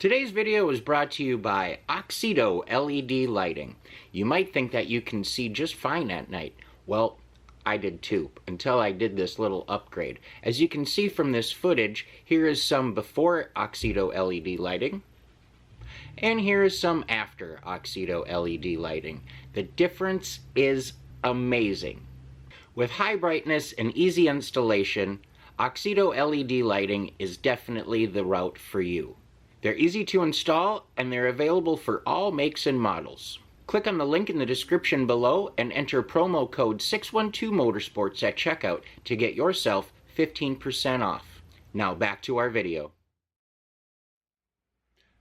Today's video is brought to you by Oxido LED lighting. You might think that you can see just fine at night. Well, I did too, until I did this little upgrade. As you can see from this footage, here is some before Oxido LED lighting, and here is some after Oxido LED lighting. The difference is amazing. With high brightness and easy installation, Oxido LED lighting is definitely the route for you. They're easy to install, and they're available for all makes and models. Click on the link in the description below and enter promo code 612motorsports at checkout to get yourself 15% off. Now back to our video.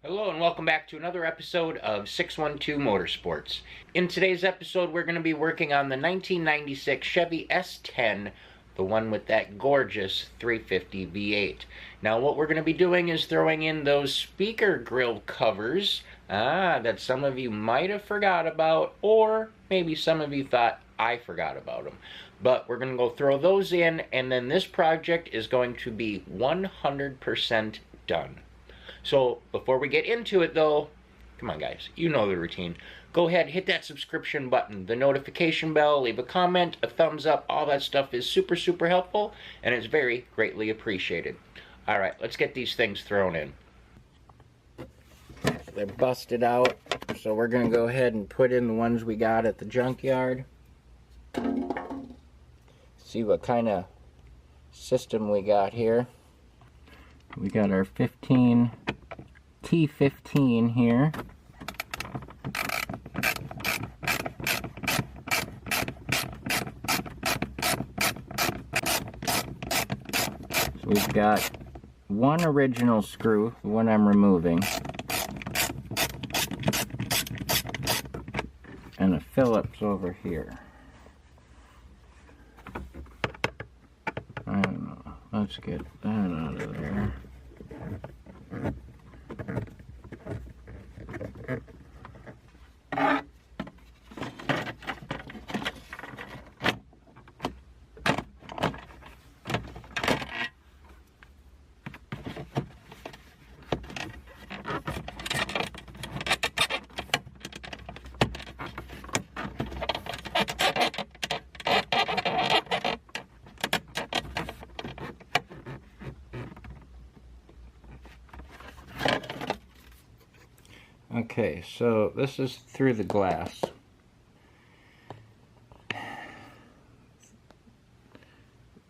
Hello and welcome back to another episode of 612 Motorsports. In today's episode, we're going to be working on the 1996 Chevy S-10, the one with that gorgeous 350 V8. Now what we're going to be doing is throwing in those speaker grill covers that some of you might have forgot about, or maybe some of you thought I forgot about them. But we're going to go throw those in, and then this project is going to be 100% done. So before we get into it though, come on guys, you know the routine. Go ahead, hit that subscription button, the notification bell, leave a comment, a thumbs up. All that stuff is super, super helpful, and it's very greatly appreciated. All right, let's get these things thrown in. They're busted out, so we're going to go ahead and put in the ones we got at the junkyard. See what kind of system we got here. We got our T15 here. So we've got one original screw, the one I'm removing, and a Phillips over here. I don't know. Let's get that out of there. Okay, so this is through the glass.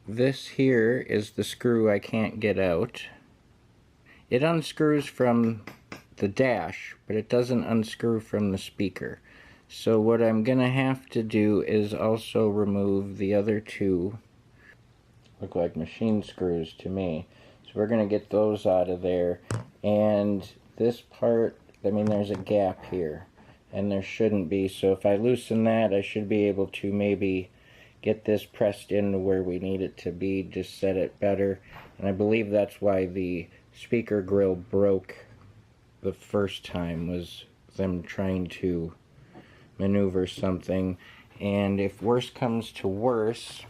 This here is the screw I can't get out. It unscrews from the dash, but it doesn't unscrew from the speaker. So what I'm gonna have to do is also remove the other two. Look like machine screws to me. So we're gonna get those out of there, and this part, I mean, there's a gap here, and there shouldn't be, so if I loosen that, I should be able to maybe get this pressed into where we need it to be, just set it better. And I believe that's why the speaker grill broke the first time, was them trying to maneuver something. And if worse comes to worse,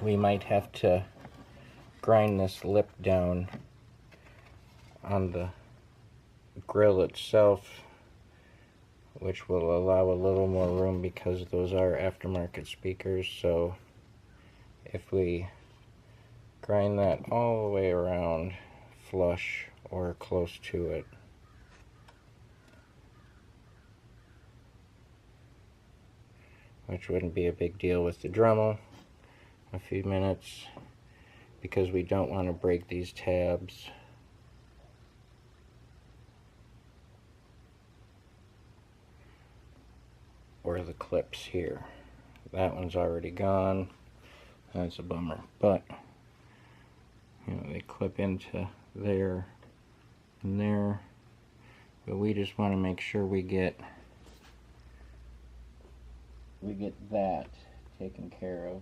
we might have to grind this lip down on the grill itself, which will allow a little more room because those are aftermarket speakers. So if we grind that all the way around flush or close to it, which wouldn't be a big deal with the Dremel, a few minutes, because we don't want to break these tabs. Or the clips here. That one's already gone. That's a bummer. But you know, they clip into there and there. But we just want to make sure we get that taken care of,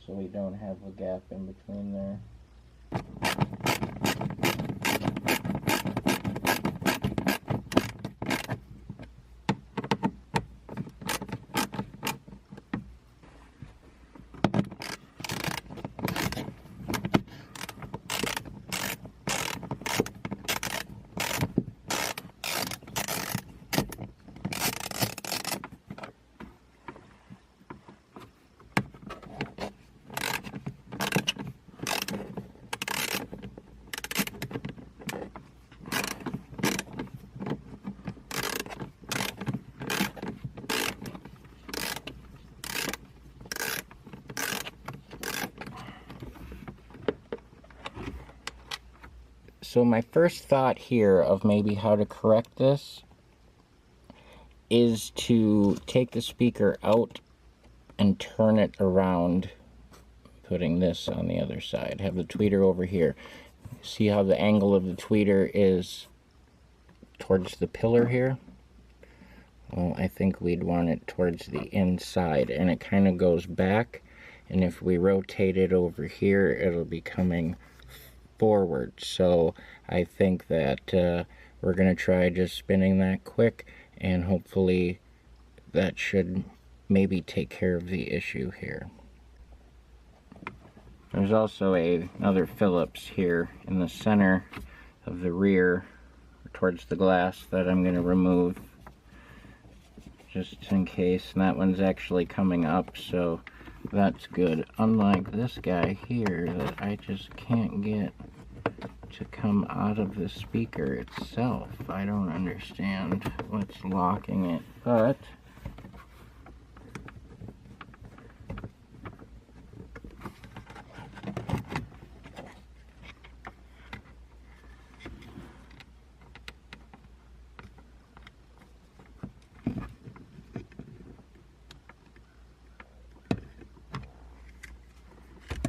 so we don't have a gap in between there. So my first thought here of maybe how to correct this is to take the speaker out and turn it around, putting this on the other side. Have the tweeter over here. See how the angle of the tweeter is towards the pillar here? Well, I think we'd want it towards the inside, and it kind of goes back, and if we rotate it over here, it'll be coming forward. So I think that we're going to try just spinning that quick, and hopefully that should maybe take care of the issue here. There's also another Phillips here in the center of the rear towards the glass that I'm going to remove just in case, and that one's actually coming up, so that's good. Unlike this guy here that I just can't get to come out of the speaker itself. I don't understand what's locking it, but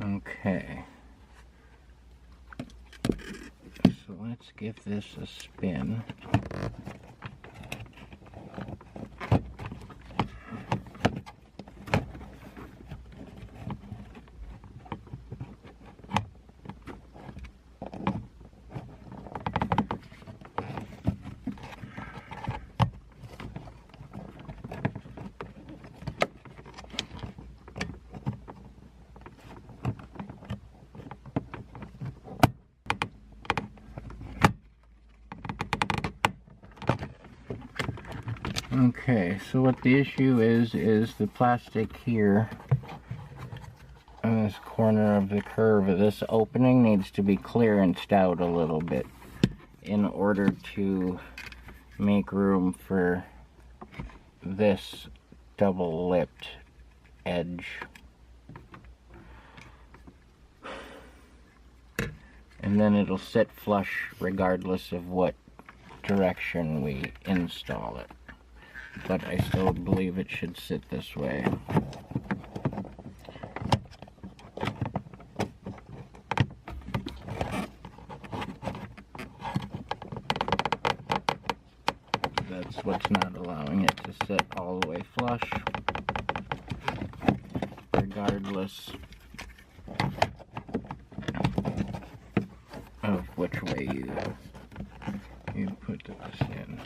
okay. So let's give this a spin. Okay, so what the issue is the plastic here on this corner of the curve of this opening needs to be clearanced out a little bit in order to make room for this double-lipped edge. And then it'll sit flush regardless of what direction we install it. But I still believe it should sit this way. That's what's not allowing it to sit all the way flush, regardless of which way you put this in.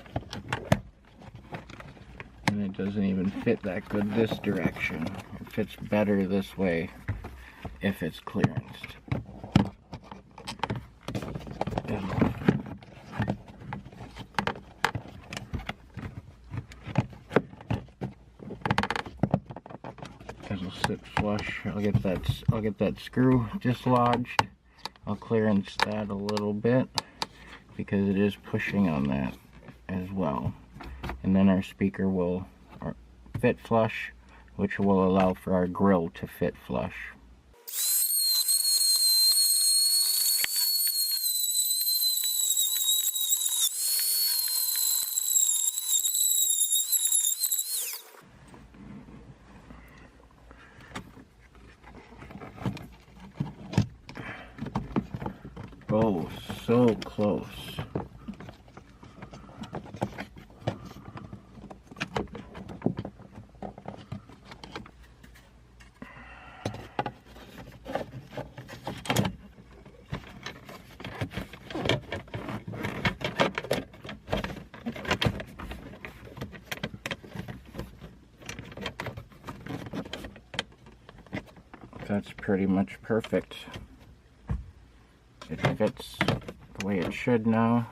And it doesn't even fit that good this direction. It fits better this way if it's clearanced. It'll sit flush. I'll get that screw dislodged. I'll clearance that a little bit because it is pushing on that as well. And then our speaker will fit flush, which will allow for our grill to fit flush. Oh, so close. That's pretty much perfect. It fits the way it should now.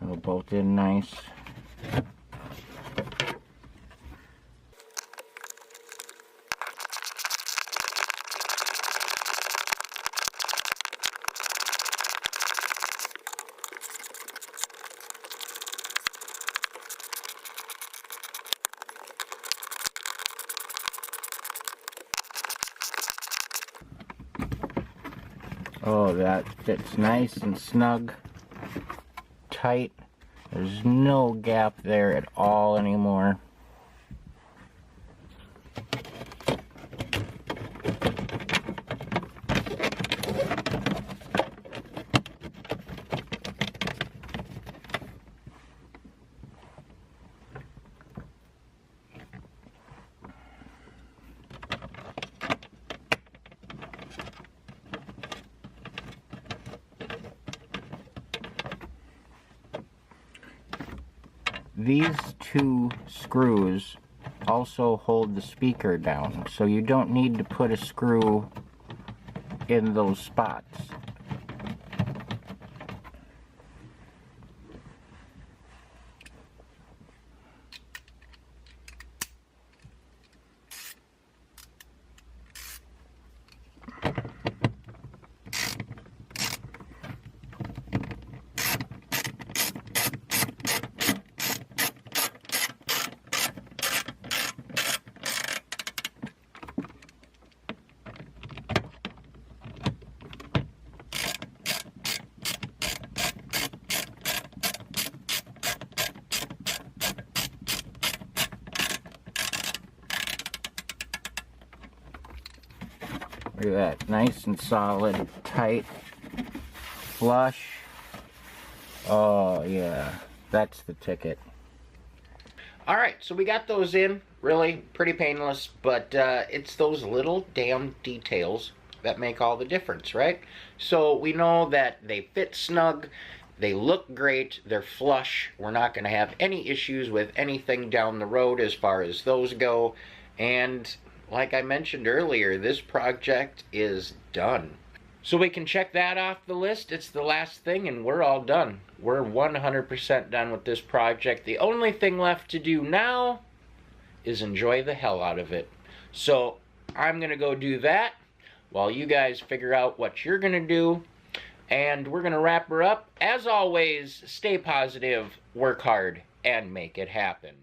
It'll bolt in nice. Oh, that fits nice and snug, tight. There's no gap there at all anymore. These two screws also hold the speaker down, so you don't need to put a screw in those spots. Look at that, nice and solid, tight, flush. Oh yeah, that's the ticket. Alright, so we got those in, really pretty painless, but it's those little damn details that make all the difference, right? So we know that they fit snug, they look great, they're flush, we're not going to have any issues with anything down the road as far as those go, and like I mentioned earlier, this project is done. So we can check that off the list. It's the last thing and we're all done. We're 100% done with this project. The only thing left to do now is enjoy the hell out of it. So I'm going to go do that while you guys figure out what you're going to do. And we're going to wrap her up. As always, stay positive, work hard, and make it happen.